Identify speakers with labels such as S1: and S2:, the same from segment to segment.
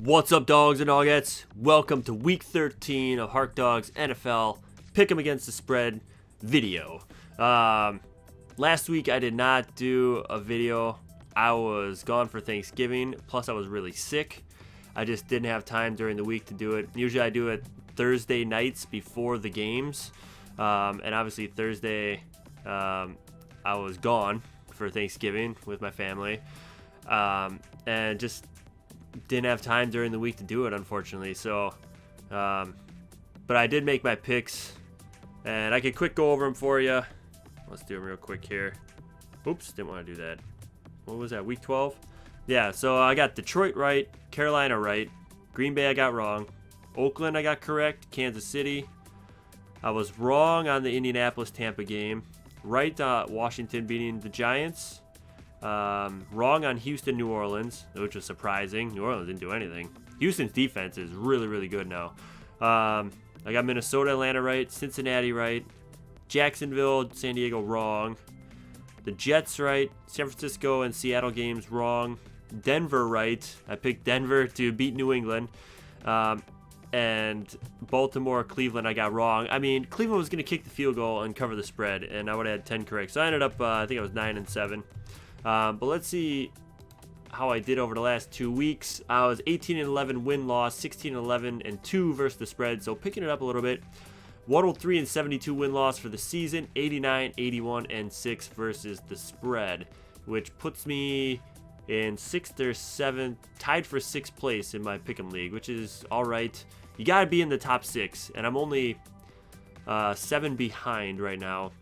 S1: What's up, dogs and dogettes? Welcome to week 13 of Harkdawg's NFL Pick 'em Against the Spread video. Last week I did not do a video. I was gone for Thanksgiving, plus I was really sick. I just didn't have time during the week to do it. Usually I do it Thursday nights before the games, and obviously Thursday I was gone for Thanksgiving with my family, and just didn't have time during the week to do it, unfortunately. So but I did make my picks, and I could quick go over them for you. Let's do them real quick here. Oops, didn't want to do that. What was that, week 12? Yeah, so I got Detroit right, Carolina right, Green Bay I got wrong, Oakland I got correct, Kansas City I was wrong on the Indianapolis Tampa game, right Washington beating the Giants, wrong on Houston New Orleans, which was surprising. New Orleans didn't do anything. Houston's defense is really good now. I got Minnesota Atlanta right, Cincinnati right, Jacksonville San Diego wrong, the Jets right, San Francisco and Seattle games wrong, Denver right, I picked Denver to beat New England, and Baltimore Cleveland I got wrong. I mean, Cleveland was going to kick the field goal and cover the spread, and I would have had 10 correct. So I ended up, I think I was 9-7. But let's see how I did over the last 2 weeks. I was 18-11 win-loss, 16-11-2 versus the spread, so picking it up a little bit. 103-72 win-loss for the season, 89-81-6 versus the spread, which puts me in 6th or 7th, tied for 6th place in my Pick'em League, which is all right. You got to be in the top 6, and I'm only 7 behind right now.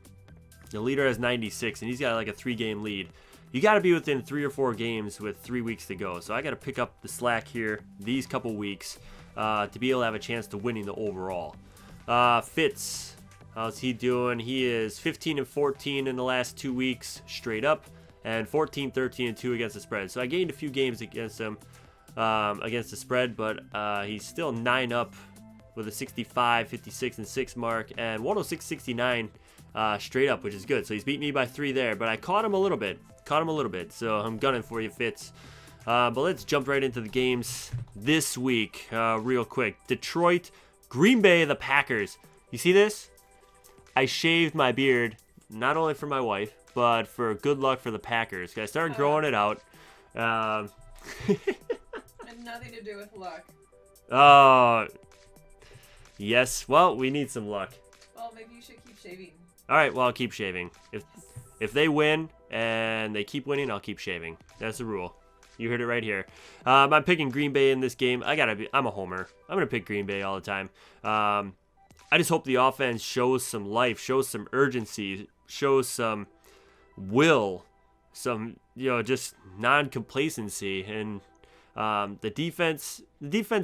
S1: The leader has 96, and he's got like a 3-game lead. You got to be within 3 or 4 games with 3 weeks to go. So I got to pick up the slack here these couple weeks to be able to have a chance to winning the overall. Fitz, how's he doing? He is 15-14 in the last 2 weeks straight up, and 14-13-2 against the spread. So I gained a few games against him against the spread, but he's still 9 up with a 65, 56, and 6 mark, and 106-69 straight up, which is good. So he's beat me by 3 there, but I caught him a little bit. So I'm gunning for you, Fitz. But let's jump right into the games this week real quick. Detroit, Green Bay, the Packers. You see this? I shaved my beard, not only for my wife, but for good luck for the Packers. I started growing it out.
S2: Had nothing to do with luck.
S1: Oh, yes. Well, we need some luck.
S2: Well, maybe you should keep shaving.
S1: All right, well, I'll keep shaving. If they win and they keep winning, I'll keep shaving. That's the rule. You heard it right here. I'm picking Green Bay in this game. I'm a homer. I'm gonna pick Green Bay all the time. I just hope the offense shows some life, shows some urgency, shows some will, some just non-complacency, and the defense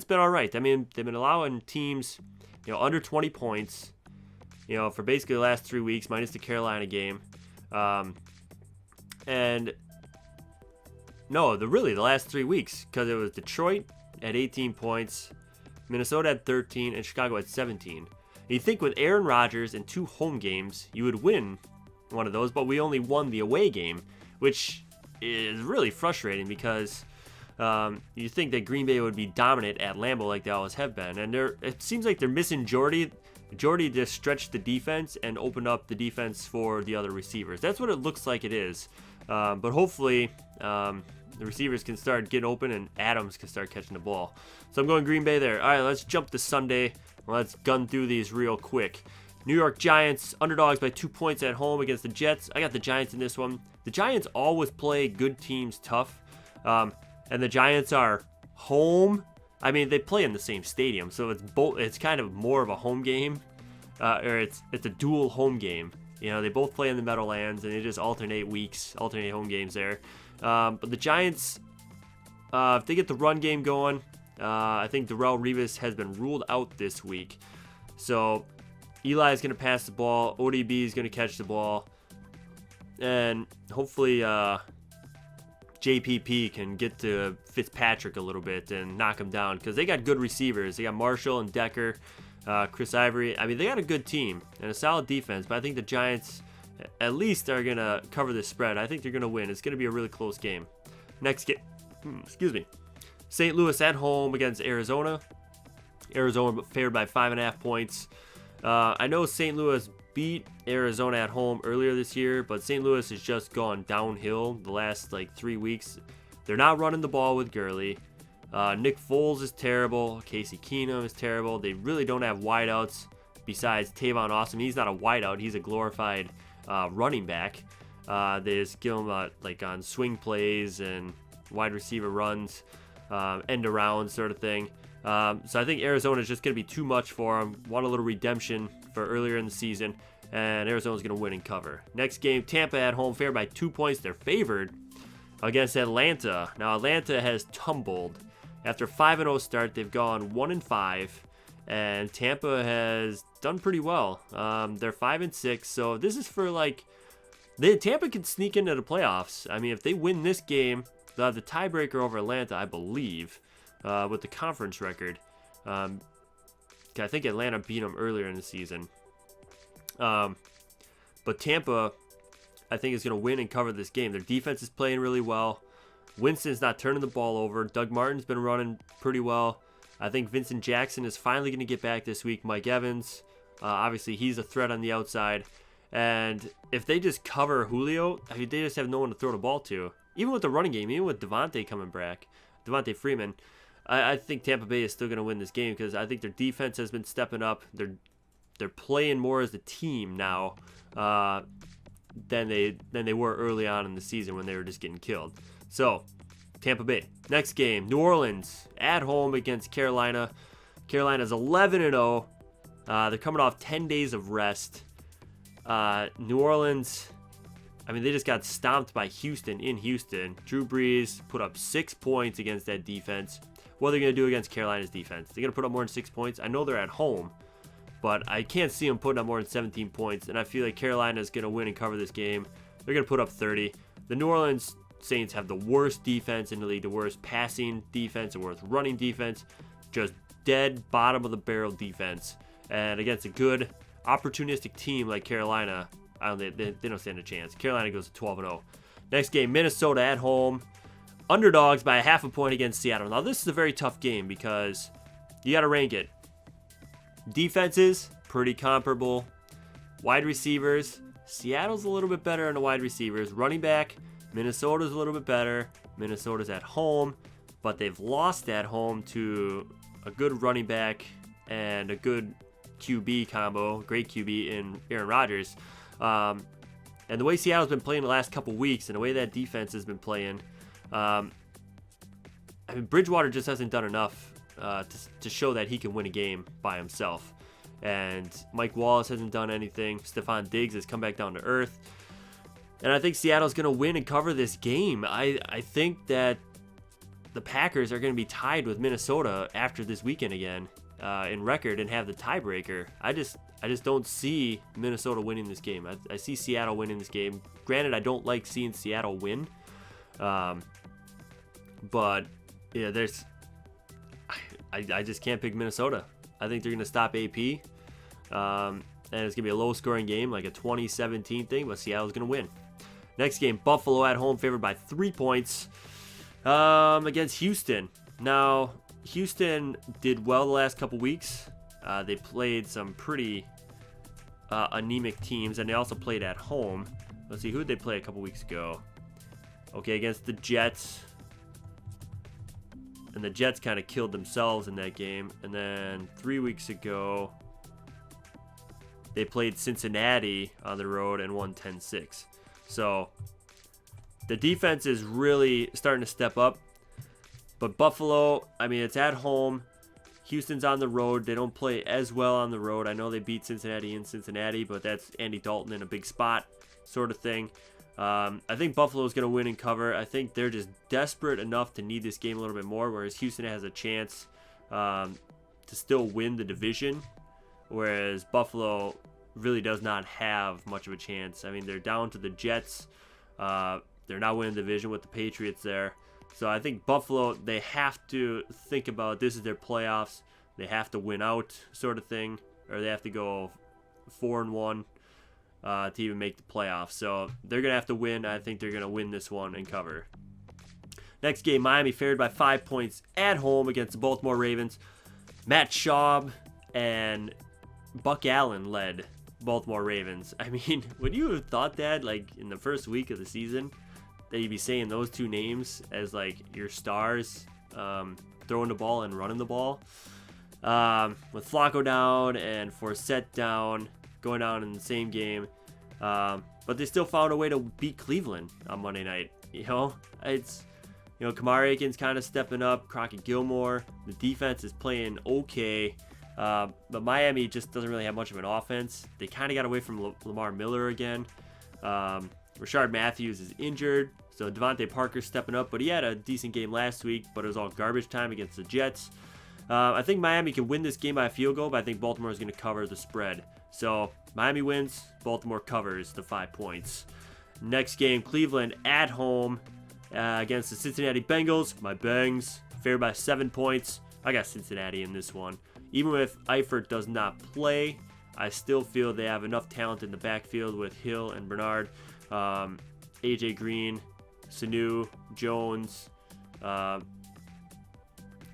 S1: been all right. I mean, they've been allowing teams under 20 points. For basically the last 3 weeks, minus the Carolina game. And no, the last 3 weeks, because it was Detroit at 18 points, Minnesota at 13, and Chicago at 17. You think with Aaron Rodgers and 2 home games, you would win one of those, but we only won the away game, which is really frustrating because you think that Green Bay would be dominant at Lambeau like they always have been, and it seems like they're missing Jordy. Jordy just stretched the defense and opened up the defense for the other receivers. That's what it looks like it is. But hopefully the receivers can start getting open and Adams can start catching the ball. So I'm going Green Bay there. All right, let's jump to Sunday. Let's gun through these real quick. New York Giants, underdogs by 2 points at home against the Jets. I got the Giants in this one. The Giants always play good teams tough. And the Giants are home. I mean, they play in the same stadium, so it's kind of more of a home game, or it's a dual home game. They both play in the Meadowlands, and they just alternate home games there. But the Giants, if they get the run game going, I think Darrelle Revis has been ruled out this week. So Eli is going to pass the ball, ODB is going to catch the ball, and hopefully JPP can get to Fitzpatrick a little bit and knock him down, because they got good receivers. They got Marshall and Decker, Chris Ivory. I mean, they got a good team and a solid defense, but I think the Giants at least are going to cover the spread. I think they're going to win. It's going to be a really close game. Next game, St. Louis at home against Arizona. Arizona favored by 5.5 points. I know St. Louis beat Arizona at home earlier this year, but St. Louis has just gone downhill the last 3 weeks. They're not running the ball with Gurley. Nick Foles is terrible. Casey Keenum is terrible. They really don't have wideouts besides Tavon Austin. He's not a wideout. He's a glorified running back. They just give him on swing plays and wide receiver runs, end around sort of thing. So I think Arizona is just going to be too much for them. Want a little redemption for earlier in the season, and Arizona's going to win and cover. Next game, Tampa at home, favored by 2 points. They're favored against Atlanta. Now Atlanta has tumbled. After a 5-0 start, they've gone 1-5, and Tampa has done pretty well. They're 5-6, so this is for Tampa can sneak into the playoffs. I mean, if they win this game, they'll have the tiebreaker over Atlanta, I believe, with the conference record. I think Atlanta beat them earlier in the season. But Tampa, I think, is going to win and cover this game. Their defense is playing really well. Winston's not turning the ball over. Doug Martin's been running pretty well. I think Vincent Jackson is finally going to get back this week. Mike Evans, obviously, he's a threat on the outside. And if they just cover Julio, I mean, they just have no one to throw the ball to. Even with the running game, even with Devontae coming back, Devontae Freeman, I think Tampa Bay is still going to win this game because I think their defense has been stepping up. They're playing more as a team now than they were early on in the season when they were just getting killed. So, Tampa Bay. Next game, New Orleans at home against Carolina. Carolina's 11-0. They're coming off 10 days of rest. New Orleans, I mean, they just got stomped by Houston in Houston. Drew Brees put up 6 points against that defense. What are they going to do against Carolina's defense? They're going to put up more than 6 points. I know they're at home, but I can't see them putting up more than 17 points, and I feel like Carolina is going to win and cover this game. They're going to put up 30. The New Orleans Saints have the worst defense in the league, the worst passing defense, the worst running defense, just dead bottom of the barrel defense. And against a good opportunistic team like Carolina, they don't stand a chance. Carolina goes to 12-0. Next game, Minnesota at home. Underdogs by 0.5 point against Seattle. Now, this is a very tough game because you got to rank it. Defenses, pretty comparable. Wide receivers, Seattle's a little bit better on the wide receivers. Running back, Minnesota's a little bit better. Minnesota's at home, but they've lost at home to a good running back and a good QB combo, great QB in Aaron Rodgers. And the way Seattle's been playing the last couple weeks and the way that defense has been playing, I mean, Bridgewater just hasn't done enough to show that he can win a game by himself. And Mike Wallace hasn't done anything. Stephon Diggs has come back down to earth. And I think Seattle's going to win and cover this game. I think that the Packers are going to be tied with Minnesota after this weekend again in record and have the tiebreaker. I just don't see Minnesota winning this game. I see Seattle winning this game. Granted, I don't like seeing Seattle win. But yeah, I just can't pick Minnesota. I think they're going to stop AP. And it's going to be a low-scoring game, like a 2017 thing, but Seattle's going to win. Next game, Buffalo at home, favored by 3 points against Houston. Now, Houston did well the last couple weeks. They played some pretty anemic teams, and they also played at home. Let's see, who did they play a couple weeks ago? Okay, against the Jets. And the Jets kind of killed themselves in that game. And then 3 weeks ago, they played Cincinnati on the road and won 10-6. So the defense is really starting to step up. But Buffalo, I mean, it's at home. Houston's on the road. They don't play as well on the road. I know they beat Cincinnati in Cincinnati, but that's Andy Dalton in a big spot sort of thing. I think Buffalo's going to win and cover. I think they're just desperate enough to need this game a little bit more, whereas Houston has a chance to still win the division, whereas Buffalo really does not have much of a chance. I mean, they're down to the Jets. They're not winning the division with the Patriots there. So I think Buffalo, they have to think about this is their playoffs. They have to win out sort of thing, or they have to go 4-1. To even make the playoffs. So they're going to have to win. I think they're going to win this one and cover. Next game, Miami favored by 5 points at home against the Baltimore Ravens. Matt Schaub and Buck Allen led Baltimore Ravens. I mean, would you have thought that, like, in the first week of the season, that you'd be saying those two names as, like, your stars, throwing the ball and running the ball? With Flacco down and Forsett down, going down in the same game. But they still found a way to beat Cleveland on Monday night. Kamara Aiken's kind of stepping up. Crockett Gilmore. The defense is playing okay. But Miami just doesn't really have much of an offense. They kind of got away from Lamar Miller again. Rashard Matthews is injured. So Devontae Parker's stepping up. But he had a decent game last week. But it was all garbage time against the Jets. I think Miami can win this game by a field goal. But I think Baltimore is going to cover the spread. So Miami wins. Baltimore covers the 5 points. Next game, Cleveland at home against the Cincinnati Bengals. My Bengs favored by 7 points. I got Cincinnati in this one. Even if Eifert does not play, I still feel they have enough talent in the backfield with Hill and Bernard, AJ Green, Sanu, Jones, and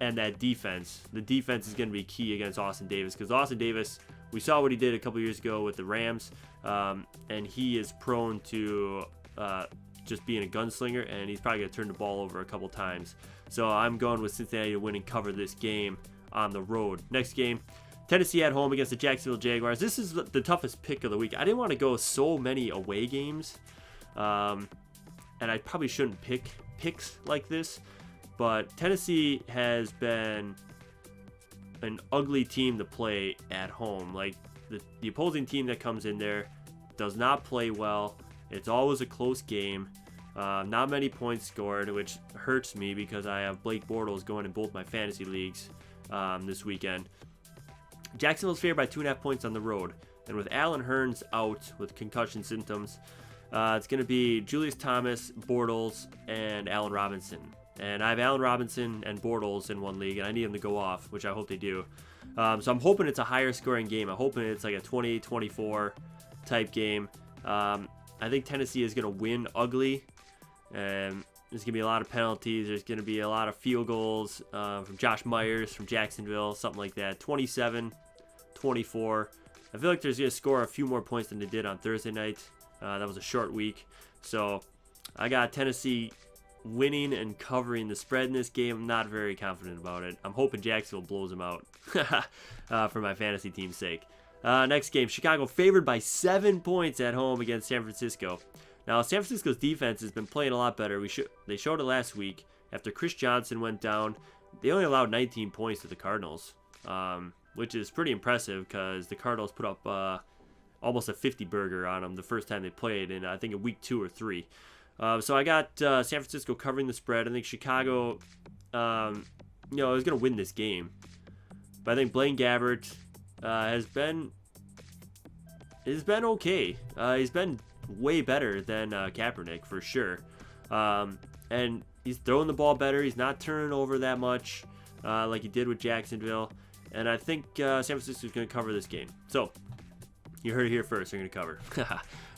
S1: that defense. The defense is going to be key against Austin Davis because Austin Davis, we saw what he did a couple years ago with the Rams, and he is prone to just being a gunslinger, and he's probably going to turn the ball over a couple times. So I'm going with Cincinnati to win and cover this game on the road. Next game, Tennessee at home against the Jacksonville Jaguars. This is the toughest pick of the week. I didn't want to go so many away games, and I probably shouldn't pick picks like this, but Tennessee has been an ugly team to play at home. Like, the opposing team that comes in there does not play well. It's always a close game. Not many points scored, which hurts me because I have Blake Bortles going in both my fantasy leagues this weekend. Jacksonville's favored by 2.5 points on the road. And with Allen Hurns out with concussion symptoms, it's going to be Julius Thomas, Bortles, and Allen Robinson. And I have Allen Robinson and Bortles in one league, and I need them to go off, which I hope they do. So I'm hoping it's a higher scoring game. I'm hoping it's like a 20-24 type game. I think Tennessee is going to win ugly. There's going to be a lot of penalties. There's going to be a lot of field goals from Josh Myers from Jacksonville, something like that. 27-24. I feel like there's going to score a few more points than they did on Thursday night. That was a short week. So I got Tennessee winning and covering the spread in this game. I'm not very confident about it. I'm hoping Jacksonville blows them out for my fantasy team's sake. Next game, Chicago favored by 7 points at home against San Francisco. Now, San Francisco's defense has been playing a lot better. They showed it last week. After Chris Johnson went down, they only allowed 19 points to the Cardinals, which is pretty impressive because the Cardinals put up almost a 50-burger on them the first time they played in, I think, in week 2 or 3. So I got San Francisco covering the spread. I think Chicago, is going to win this game. But I think Blaine Gabbert has been okay. He's been way better than Kaepernick for sure. And he's throwing the ball better. He's not turning over that much like he did with Jacksonville. And I think San Francisco is going to cover this game. So you heard it here first. They're going to cover.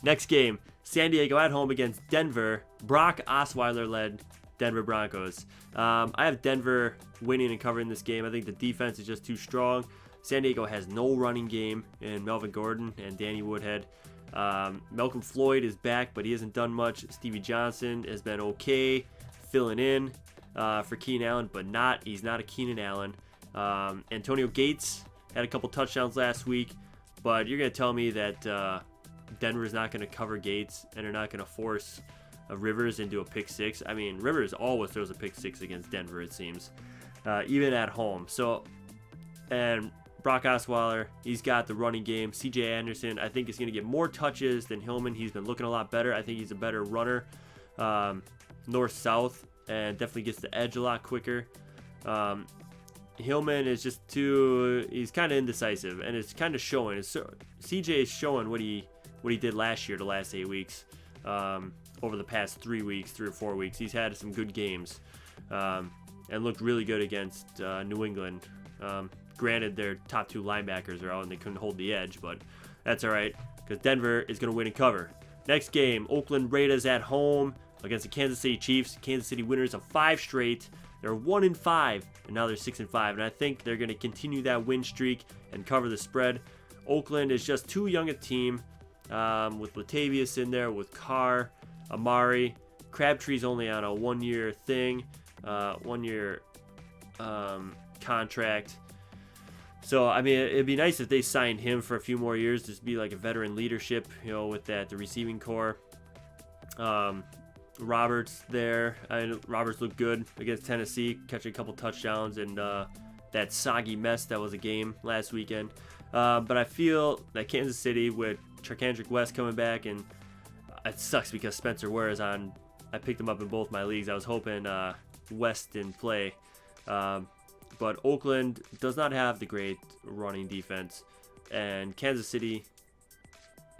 S1: Next game, San Diego at home against Denver. Brock Osweiler led Denver Broncos. I have Denver winning and covering this game. I think the defense is just too strong. San Diego has no running game in Melvin Gordon and Danny Woodhead. Malcolm Floyd is back, but he hasn't done much. Stevie Johnson has been okay, filling in for Keenan Allen, but he's not a Keenan Allen. Antonio Gates had a couple touchdowns last week, but you're going to tell me that Denver's not going to cover Gates and they're not going to force Rivers into a pick six. I mean, Rivers always throws a pick six against Denver, it seems, even at home. And Brock Osweiler, he's got the running game. C.J. Anderson, I think, is going to get more touches than Hillman. He's been looking a lot better. I think he's a better runner, north-south, and definitely gets the edge a lot quicker. Hillman is just he's kind of indecisive, and it's kind of showing. C.J. is showing what he did last year, the last 8 weeks. Over the past 3 or 4 weeks, he's had some good games and looked really good against New England. Granted, their top 2 linebackers are out and they couldn't hold the edge, but that's all right because Denver is going to win and cover. Next game, Oakland Raiders at home against the Kansas City Chiefs. Kansas City winners of 5 straight. They're 1-5, and now they're 6-5. And I think they're going to continue that win streak and cover the spread. Oakland is just too young a team, with Latavius in there, with Carr, Amari. Crabtree's only on a 1-year thing, 1-year contract. So, I mean, it'd be nice if they signed him for a few more years, just be like a veteran leadership, with the receiving core. Roberts there. Roberts looked good against Tennessee, catching a couple touchdowns and that soggy mess that was a game last weekend. But I feel that Kansas City with Charkandrick West coming back, and it sucks because Spencer Ware is on. I picked him up in both my leagues. I was hoping West didn't play. But Oakland does not have the great running defense, and Kansas City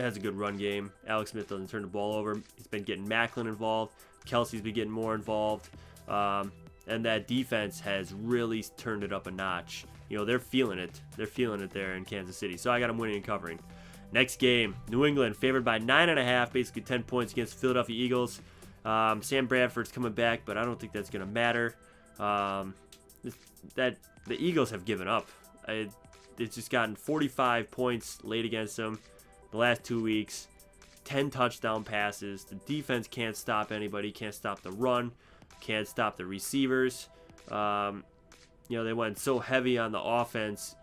S1: has a good run game. Alex Smith doesn't turn the ball over. He's been getting Macklin involved. Kelsey's been getting more involved. And that defense has really turned it up a notch. They're feeling it. They're feeling it there in Kansas City. So I got them winning and covering. Next game, New England favored by 9.5, basically 10 points against the Philadelphia Eagles. Sam Bradford's coming back, but I don't think that's going to matter. That the Eagles have given up. It's just gotten 45 points laid against them the last 2 weeks. 10 touchdown passes. The defense can't stop anybody. Can't stop the run. Can't stop the receivers. They went so heavy on the offense,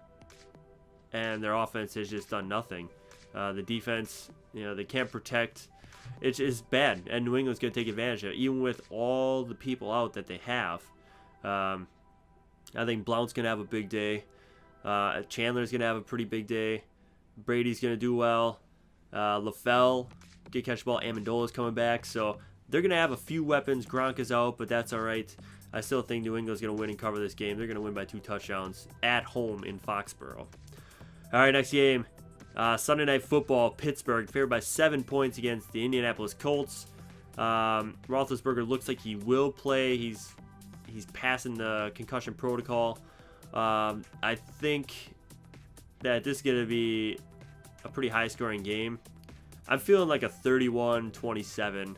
S1: and their offense has just done nothing. The defense, they can't protect. It's bad, and New England's going to take advantage of it, even with all the people out that they have. I think Blount's going to have a big day. Chandler's going to have a pretty big day. Brady's going to do well. LaFell did catch the ball. Amendola's coming back. So they're going to have a few weapons. Gronk is out, but that's all right. I still think New England's going to win and cover this game. They're going to win by 2 touchdowns at home in Foxborough. All right, next game. Sunday Night Football. Pittsburgh favored by 7 points against the Indianapolis Colts. Roethlisberger looks like he will play. He's passing the concussion protocol. I think that this is going to be a pretty high-scoring game. I'm feeling like a 31-27.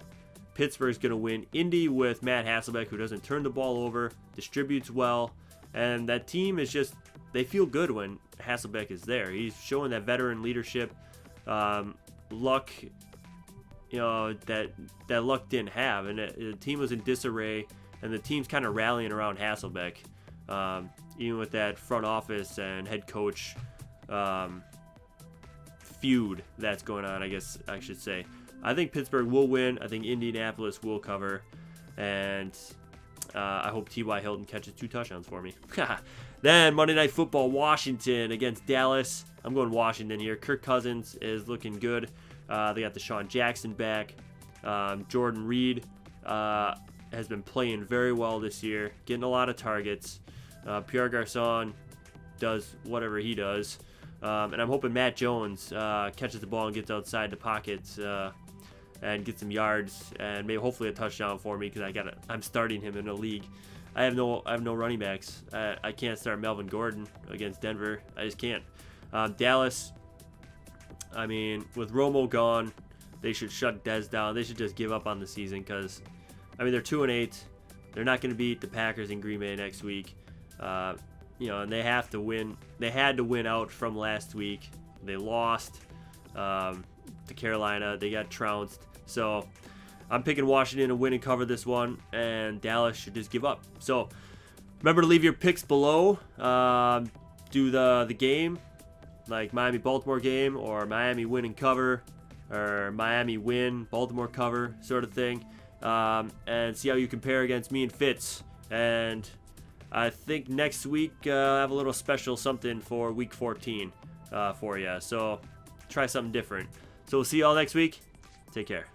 S1: Pittsburgh's going to win. Indy with Matt Hasselbeck, who doesn't turn the ball over, distributes well, and that team is just, they feel good when Hasselbeck is there. He's showing that veteran leadership. Luck, that Luck didn't have, and the team was in disarray, and the team's kind of rallying around Hasselbeck, even with that front office and head coach feud that's going on, I guess I should say. I think Pittsburgh will win. I think Indianapolis will cover, and I hope T.Y. Hilton catches 2 touchdowns for me. Then Monday Night Football, Washington against Dallas. I'm going Washington here. Kirk Cousins is looking good. They got Deshaun Jackson back. Jordan Reed has been playing very well this year, getting a lot of targets. Pierre Garçon does whatever he does. And I'm hoping Matt Jones catches the ball and gets outside the pockets and gets some yards and maybe hopefully a touchdown for me, because I'm starting him in a league. I have no running backs. I can't start Melvin Gordon against Denver. I just can't. Dallas, I mean, with Romo gone, they should shut Dez down. They should just give up on the season, because they're 2-8. They're not going to beat the Packers in Green Bay next week. And they have to win. They had to win out from last week. They lost to Carolina. They got trounced. So I'm picking Washington to win and cover this one, and Dallas should just give up. So remember to leave your picks below. Do the game, like Miami-Baltimore game, or Miami win and cover, or Miami win, Baltimore cover, sort of thing, and see how you compare against me and Fitz. And I think next week I have a little special something for week 14 for you. So try something different. So we'll see you all next week. Take care.